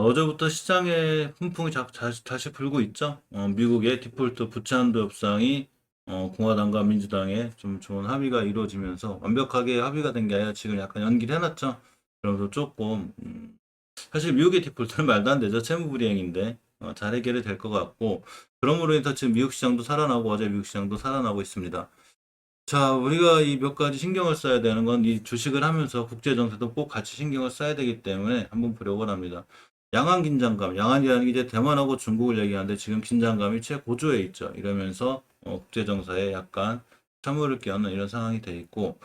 어제부터 시장에 훈풍이 다시 불고 있죠. 미국의 디폴트 부채한도 협상이 공화당과 민주당의 좀 좋은 합의가 이루어지면서 완벽하게 합의가 된 게 아니라 지금 약간 연기를 해놨죠. 그래서 조금 사실 미국의 디폴트는 말도 안 되죠. 채무불이행인데 잘 해결이 될 것 같고 그러므로 인해서 지금 미국 시장도 살아나고 어제 미국 시장도 살아나고 있습니다. 자, 우리가 이 몇 가지 신경을 써야 되는 건 이 주식을 하면서 국제 정세도 꼭 같이 신경을 써야 되기 때문에 한번 보려고 합니다. 양안 긴장감, 양안이라는 게 이제 대만하고 중국을 얘기하는데 지금 긴장감이 최고조에 있죠. 이러면서 국제 정세에 약간 찬물을 끼얹는 이런 상황이 돼 있고,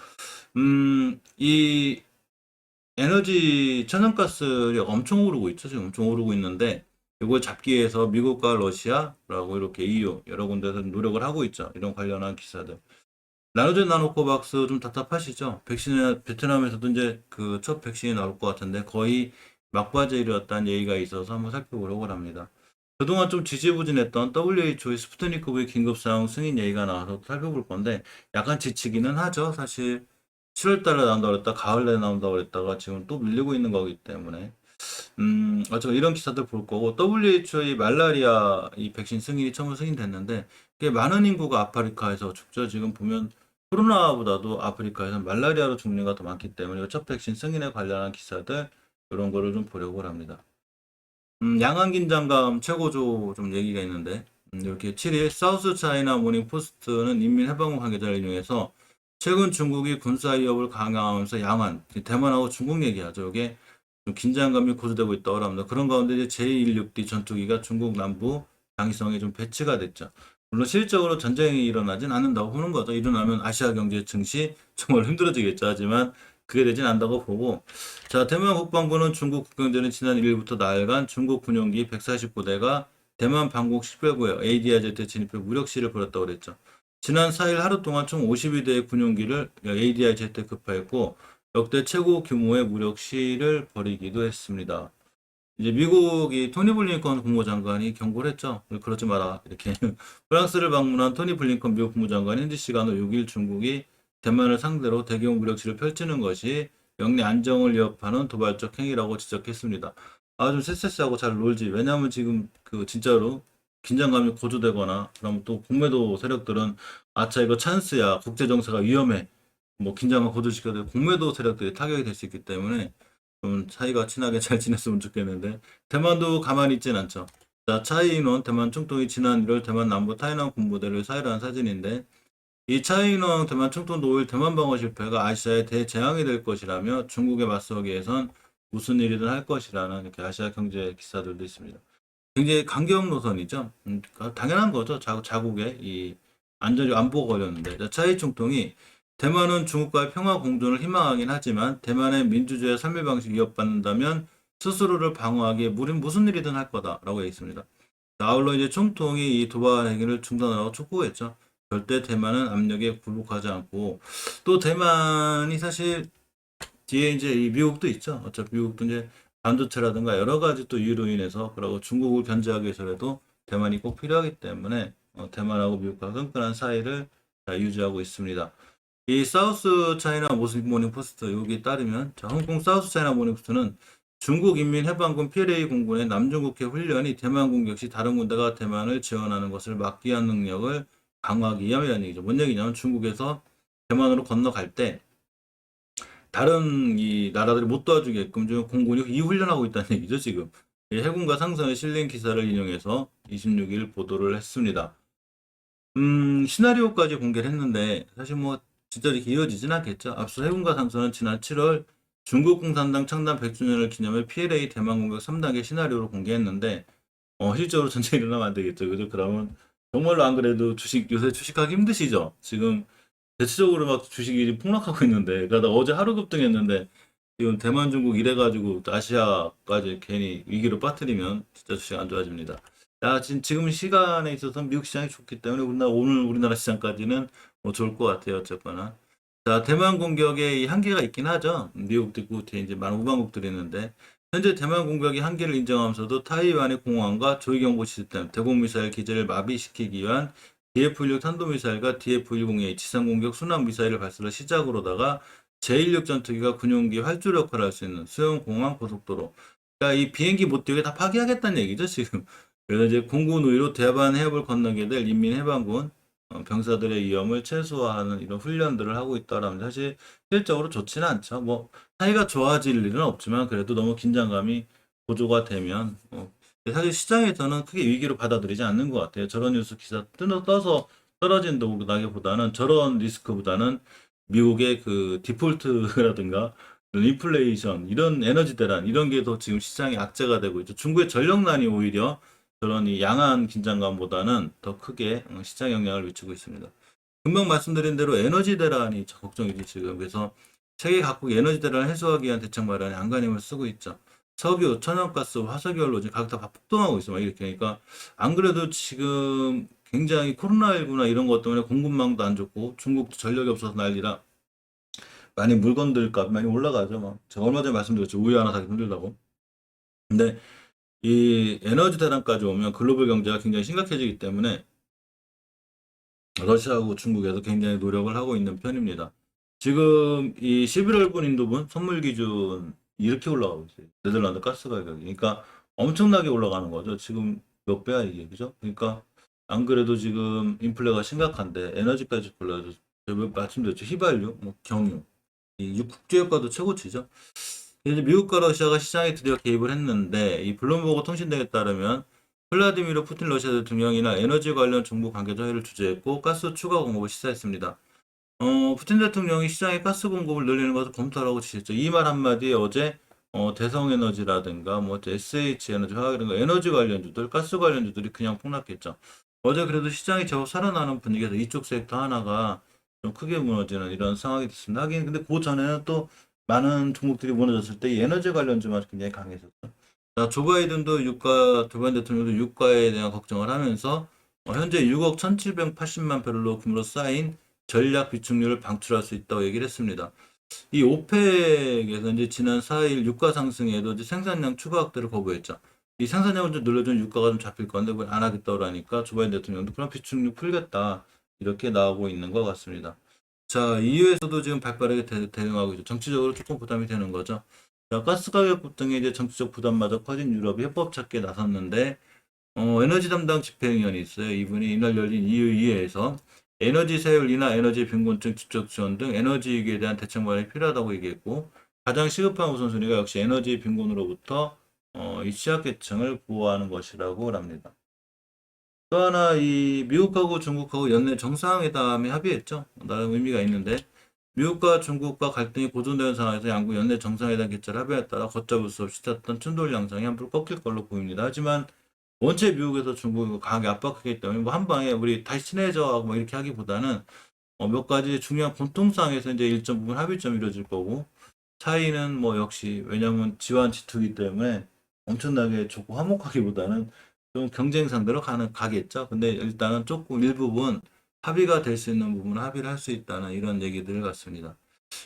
이 에너지 천연가스력 엄청 오르고 있죠. 지금 엄청 오르고 있는데 이걸 잡기 위해서 미국과 러시아라고 이렇게 EU 여러 군데서 노력을 하고 있죠. 이런 관련한 기사들. 나눠준 나노코박스 좀 답답하시죠? 백신이 베트남에서도 이제 그 첫 백신이 나올 것 같은데 거의 막바지에 이르렀다는 얘기가 있어서 한번 살펴보려고 합니다. 그동안 좀 지지부진했던 WHO의 스푸트니크 V 긴급 상황 승인 얘기가 나와서 살펴볼 건데 약간 지치기는 하죠. 사실 7월 달에 나온다고 그랬다, 가을에 나온다고 그랬다가 지금 또 밀리고 있는 거기 때문에 어쨌든 이런 기사들 볼 거고 WHO의 말라리아 이 백신 승인이 처음 승인됐는데 꽤 많은 인구가 아프리카에서 죽죠. 지금 보면 코로나보다도 아프리카에서 말라리아로 죽는 게 더 많기 때문에 첫 백신 승인에 관련한 기사들 이런 거를 좀 보려고 합니다. 양안 긴장감 최고조 좀 얘기가 있는데 이렇게 7일 사우스 차이나 모닝 포스트는 인민해방군 관계자를 인용해서 최근 중국이 군사 위협을 강화하면서 양안, 대만하고 중국 얘기하죠. 이게 좀 긴장감이 고조되고 있다고 합니다. 그런 가운데 이제 제160D 전투기가 중국 남부 장위성에 좀 배치가 됐죠. 물론 실질적으로 전쟁이 일어나진 않는다고 보는 거죠. 일어나면 아시아 경제 증시 정말 힘들어지겠죠. 하지만 그게 되진 않는다고 보고 자, 대만 국방부는 중국 국경전에 지난 1일부터 나흘간 중국 군용기 149대가 대만 방콕 식별구역 ADIZ 진입해 무력 시위를 벌였다고 그랬죠. 지난 4일 하루 동안 총 52대의 군용기를 ADIZ에 급파했고 역대 최고 규모의 무력 시위를 벌이기도 했습니다. 이제 미국이 토니 블링컨 국무장관이 경고를 했죠. 그러지 마라. 이렇게 프랑스를 방문한 토니 블링컨 미국 국무장관이 현지 시간으로 6일 중국이 대만을 상대로 대규모 무력시를 펼치는 것이 영내 안정을 위협하는 도발적 행위라고 지적했습니다. 아, 좀 쎄쎄하고 잘 놀지. 왜냐하면 지금 그 진짜로 긴장감이 고조되거나 그럼 또 공매도 세력들은 아차 이거 찬스야. 국제 정세가 위험해. 뭐 긴장감 고조시켜도 공매도 세력들이 타격이 될 수 있기 때문에 좀 사이가 친하게 잘 지냈으면 좋겠는데 대만도 가만히 있진 않죠. 자, 차이인원 대만 총통이 지난 1월 대만 남부 타이난 군부대를 사일한 사진인데 이 차이인원 대만 총통도 5일 대만 방어 실패가 아시아의 대재앙이 될 것이라며 중국에 맞서기 위해선 무슨 일이든 할 것이라는 이렇게 아시아 경제 기사들도 있습니다. 굉장히 강경 노선이죠. 당연한 거죠. 자국의 이 안전이 안보가 걸렸는데 자, 차이 총통이 대만은 중국과의 평화 공존을 희망하긴 하지만 대만의 민주주의와 삶의 방식이 위협받는다면 스스로를 방어하기에 우린 무슨 일이든 할 거다라고 했습니다. 아울러 이제 총통이 이 도발 행위를 중단하라고 촉구했죠. 절대 대만은 압력에 굴복하지 않고 또 대만이 사실 뒤에 이제 이 미국도 있죠. 어차피 미국도 이제 반도체라든가 여러 가지 또 이유로 인해서 그리고 중국을 견제하기 위해서라도 대만이 꼭 필요하기 때문에 대만하고 미국과 끈끈한 사이를 유지하고 있습니다. 이 사우스 차이나 모닝 포스트 여기 따르면 자, 홍콩 사우스 차이나 모닝 포스트는 중국 인민해방군 PLA 공군의 남중국해 훈련이 대만 공격 시 다른 군대가 대만을 지원하는 것을 막기 위한 능력을 강화하기 위함이라는 얘기죠. 뭔 얘기냐면 중국에서 대만으로 건너갈 때 다른 이 나라들이 못 도와주게끔 좀 공군이 이 훈련하고 있다는 얘기죠, 지금. 이 해군과 상선에 실린 기사를 인용해서 26일 보도를 했습니다. 시나리오까지 공개를 했는데 사실 뭐 진짜 이렇게 이어지진 않겠죠. 앞서 해군과 상선은 지난 7월 중국 공산당 창단 100주년을 기념해 PLA 대만 공격 3단계 시나리오를 공개했는데 실제로 전쟁이 일어나면 안 되겠죠. 그죠? 그러면 정말로 안 그래도 요새 주식하기 힘드시죠? 지금 대체적으로 막 주식이 폭락하고 있는데 그러다 어제 하루 급등했는데 지금 대만 중국 이래가지고 아시아까지 괜히 위기로 빠뜨리면 진짜 주식 안 좋아집니다. 야, 지금 시간에 있어서 미국 시장이 좋기 때문에 오늘 우리나라 시장까지는 뭐 좋을 것 같아요. 어쨌거나. 자, 대만 공격에 이 한계가 있긴 하죠. 미국도 있고 뒤에 이제 많은 우방국들이 있는데 현재 대만 공격의 한계를 인정하면서도 타이완의 공항과 조이경보 시스템, 대공미사일 기지를 마비시키기 위한 DF-16 탄도미사일과 DF-10A 지상공격 순항미사일을 발사를 시작으로다가 제16 전투기가 군용기 활주로 역할을 할 수 있는 수영공항 고속도로 그러니까 이 비행기 못 뛰게 다 파기하겠다는 얘기죠, 지금. 그래서 이제 공군 의료 대반 해협을 건너게 될 인민해방군 병사들의 위험을 최소화하는 이런 훈련들을 하고 있다라면 사실 실적으로 좋지는 않죠. 뭐 사이가 좋아질 일은 없지만 그래도 너무 긴장감이 고조가 되면 근데 사실 시장에서는 크게 위기로 받아들이지 않는 것 같아요. 저런 뉴스 기사 떠서 떨어진다기보다는 저런 리스크보다는 미국의 그 디폴트라든가 이런 인플레이션, 이런 에너지 대란, 이런 게 더 지금 시장의 악재가 되고 있죠. 중국의 전력난이 오히려 그런 이 양안 긴장감보다는 더 크게 시장 영향을 미치고 있습니다. 금방 말씀드린 대로 에너지 대란이 걱정이지 지금. 그래서 세계 각국이 에너지 대란을 해소하기 위한 대책 마련에 안간힘을 쓰고 있죠. 석유, 천연가스, 화석연료 지금 가격 다 폭등하고 있어. 막 이렇게. 그러니까 안 그래도 지금 굉장히 코로나19나 이런 것 때문에 공급망도 안 좋고 중국도 전력이 없어서 난리라 많이 물건들 값 많이 올라가죠. 막 제가 얼마 전에 말씀드렸죠. 우유 하나 사기 힘들다고. 근데 이 에너지 대란까지 오면 글로벌 경제가 굉장히 심각해지기 때문에 러시아하고 중국에서 굉장히 노력을 하고 있는 편입니다. 지금 이 11월분 인도분 선물 기준 이렇게 올라가고 있어요. 네덜란드 가스 가격이. 그러니까 엄청나게 올라가는 거죠. 지금 몇 배야 이게, 그죠? 그러니까 안 그래도 지금 인플레가 심각한데 에너지까지 올라서 제가 말씀드렸죠. 휘발유, 뭐 경유, 이 국제유가도 최고치죠. 이제 미국과 러시아가 시장에 드디어 개입을 했는데 이 블룸버그 통신대에 따르면 플라디미르 푸틴 러시아 대통령이나 에너지 관련 정부 관계자 회의를 주재했고 가스 추가 공급을 시사했습니다. 푸틴 대통령이 시장에 가스 공급을 늘리는 것을 검토하라고 지시했죠. 이 말 한마디에 어제 대성에너지라든가 뭐 SH에너지, 화학이라든가 에너지 관련주들, 가스 관련주들이 그냥 폭락했죠. 어제 그래도 시장이 제법 살아나는 분위기에서 이쪽 섹터 하나가 좀 크게 무너지는 이런 상황이 됐습니다. 하긴 근데 그 전에는 또 많은 종목들이 무너졌을 때 이 에너지 관련주만 굉장히 강했었죠. 자, 조 바이든 대통령도 유가에 대한 걱정을 하면서 현재 6억 1,780만 배럴로 금으로 쌓인 전략 비축률을 방출할 수 있다고 얘기를 했습니다. 이 오펙에서 이제 지난 4일 유가 상승에도 이제 생산량 추가 확대를 거부했죠. 이 생산량을 좀 늘려주면 유가가 좀 잡힐 건데 그걸 안 하겠다고 하니까 조 바이든 대통령도 그럼 비축률 풀겠다 이렇게 나오고 있는 것 같습니다. 자, EU에서도 지금 발빠르게 대응하고 있죠. 정치적으로 조금 부담이 되는 거죠. 자, 가스 가격 급등에 이제 정치적 부담마저 커진 유럽이 해법 찾기에 나섰는데 에너지 담당 집행위원이 있어요. 이분이 이날 열린 EU-EA에서 에너지 세율이나 에너지 빈곤증 직접 지원 등 에너지 위기에 대한 대책 마련이 필요하다고 얘기했고 가장 시급한 우선순위가 역시 에너지 빈곤으로부터 이 취약계층을 보호하는 것이라고 합니다. 또 하나 이 미국하고 중국하고 연내 정상회담에 합의했죠. 나름 의미가 있는데 미국과 중국과 갈등이 고조되는 상황에서 양국 연내 정상회담 개최를 합의에 따라 걷잡을 수 없이 탔던 춘돌 양상이 한풀 꺾일 걸로 보입니다. 하지만 원체 미국에서 중국을 강하게 압박하기 때문에 뭐 한 방에 우리 다시 친해져 하고 뭐 이렇게 하기보다는 몇 가지 중요한 공통사항에서 이제 일정 부분 합의점이 이루어질 거고 차이는 뭐 역시 왜냐하면 지환지투기 때문에 엄청나게 좋고 화목하기보다는 좀 경쟁 상대로 가겠죠. 근데 일단은 조금 일부분 합의가 될 수 있는 부분은 합의를 할 수 있다는 이런 얘기들 같습니다.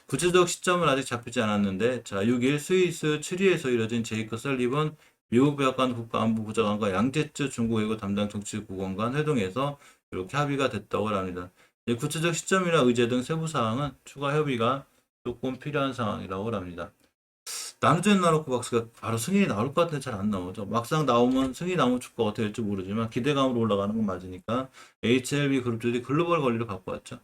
구체적 시점은 아직 잡히지 않았는데 자 6일 스위스 추리에서 이뤄진 제이크 설리번 미국 백악관 국가안보보좌관과 양제츠 중국 외교 담당 정치국원 간 회동에서 이렇게 합의가 됐다고 합니다. 구체적 시점이나 의제 등 세부 사항은 추가 협의가 조금 필요한 상황이라고 합니다. 나누전 나놓고 박스가 바로 승인이 나올 것 같은데 잘 안 나오죠. 막상 나오면 승인이 나오면 주가가 어떻게 될지 모르지만 기대감으로 올라가는 건 맞으니까 HLB 그룹들이 글로벌 권리를 갖고 왔죠.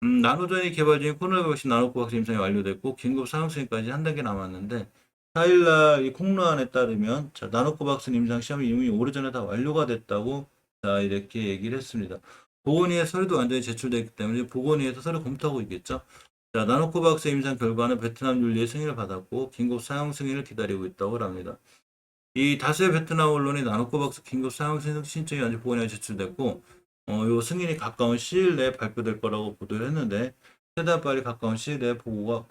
나노전이 개발 중인 코로나19 백신 나노코 박스 임상이 완료됐고 긴급 사용 승인까지 한 단계 남았는데 4일날 이 콩루안에 따르면 자, 나노코박스 임상 시험이 이미 오래전에 다 완료가 됐다고 자, 이렇게 얘기를 했습니다. 보건위에 서류도 완전히 제출됐기 때문에 보건위에서 서류 검토하고 있겠죠. 자, 나노코박스 임상 결과는 베트남 윤리의 승인을 받았고 긴급 사용 승인을 기다리고 있다고 합니다. 이 다수의 베트남 언론이 나노코박스 긴급 사용 신청이 아직 보건위에 제출됐고 요 승인이 가까운 시일 내에 발표될 거라고 보도를 했는데 최대한 빨리 가까운 시일 내에 보고가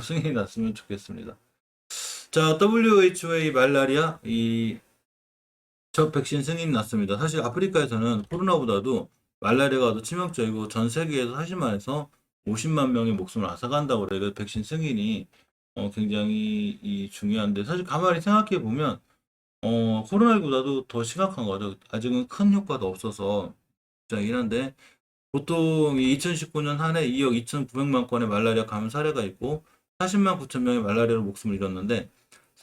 승인이 났으면 좋겠습니다. 자, WHO의 말라리아 첫 백신 승인이 났습니다. 사실 아프리카에서는 코로나보다도 말라리아가 더 치명적이고 전 세계에서 40만에서 50만 명의 목숨을 앗아간다고 그래요. 백신 승인이 굉장히 중요한데 사실 가만히 생각해 보면 코로나19보다도 더 심각한 거죠. 아직은 큰 효과도 없어서 입장이긴 한데 보통 2019년 한 해 2억 2,900만 건의 말라리아 감염 사례가 있고 40만 9천 명의 말라리아로 목숨을 잃었는데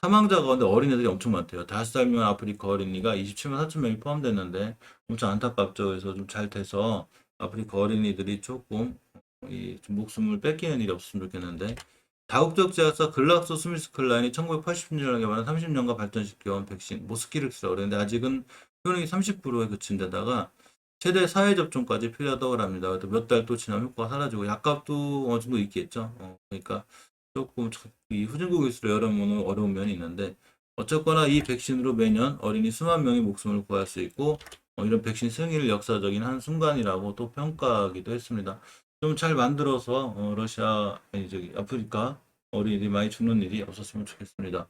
사망자 가운데 어린애들이 엄청 많대요. 5살 미만 아프리카 어린이가 27만 4천 명이 포함됐는데 엄청 안타깝죠. 그래서 좀 잘 돼서 아프리카 어린이들이 조금 좀 목숨을 뺏기는 일이 없으면 좋겠는데 다국적 제약사 글락소스미스클라인이 1980년에 개발한 30년간 발전시켜온 백신 모스키르스라고 그러는데 아직은 효능이 30%에 그친 데다가 최대 사회 접종까지 필요하다고 합니다. 몇 달 또 지나면 효과가 사라지고 약값도 어느 정도 있겠죠. 그러니까 조금 이 후진국일수록 여러모로 어려운 면이 있는데 어쨌거나 이 백신으로 매년 어린이 수만 명의 목숨을 구할 수 있고 이런 백신 승인을 역사적인 한 순간이라고 또 평가하기도 했습니다. 좀 잘 만들어서 러시아 아니 저기 아프리카 어린이들이 많이 죽는 일이 없었으면 좋겠습니다.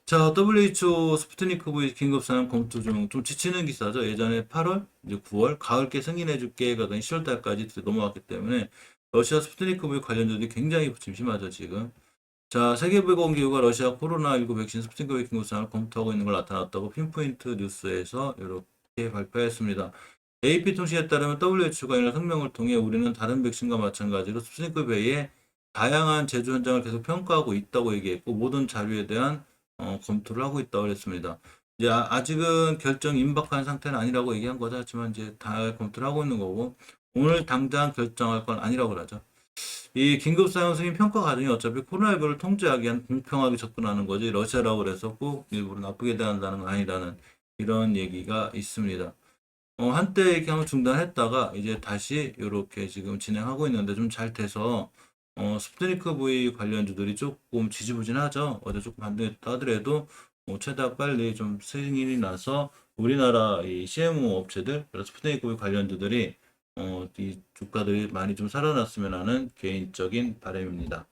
자, WHO 스푸트니크 V 긴급 사용 검토 중 좀 지치는 기사죠. 예전에 8월, 이제 9월, 가을께 승인해줄게 가더니 10월 달까지 넘어갔기 때문에 러시아 스푸트니크 V 관련자들이 굉장히 심심하죠, 지금. 자, 세계보건기구가 러시아 코로나19 백신 스푸트니크 V 긴급 사용을 검토하고 있는 걸 나타났다고 핀포인트 뉴스에서 이렇게 발표했습니다. AP통신에 따르면 WHO가 이날 성명을 통해 우리는 다른 백신과 마찬가지로 스푸트니크 V의 다양한 제조 현장을 계속 평가하고 있다고 얘기했고 모든 자료에 대한 검토를 하고 있다고 했습니다. 이제 아직은 결정 임박한 상태는 아니라고 얘기한 거죠. 하지만 이제 다 검토를 하고 있는 거고 오늘 당장 결정할 건 아니라고 그러죠. 이 긴급 사용 승인 평가 과정이 어차피 코로나19를 통제하기 위한 공평하게 접근하는 거지 러시아라고 그래서 꼭 일부러 나쁘게 대한다는 건 아니라는 이런 얘기가 있습니다. 한때 이렇게 한번 중단했다가 이제 다시 이렇게 지금 진행하고 있는데 좀 잘 돼서 스푸트니크 V 관련주들이 조금 지지부진하죠. 어제 조금 반등했다 하더라도 최대한 빨리 좀 승인이 나서 우리나라 이 CMO 업체들, 스푸트니크 V 관련주들이 이 주가들이 많이 좀 살아났으면 하는 개인적인 바람입니다.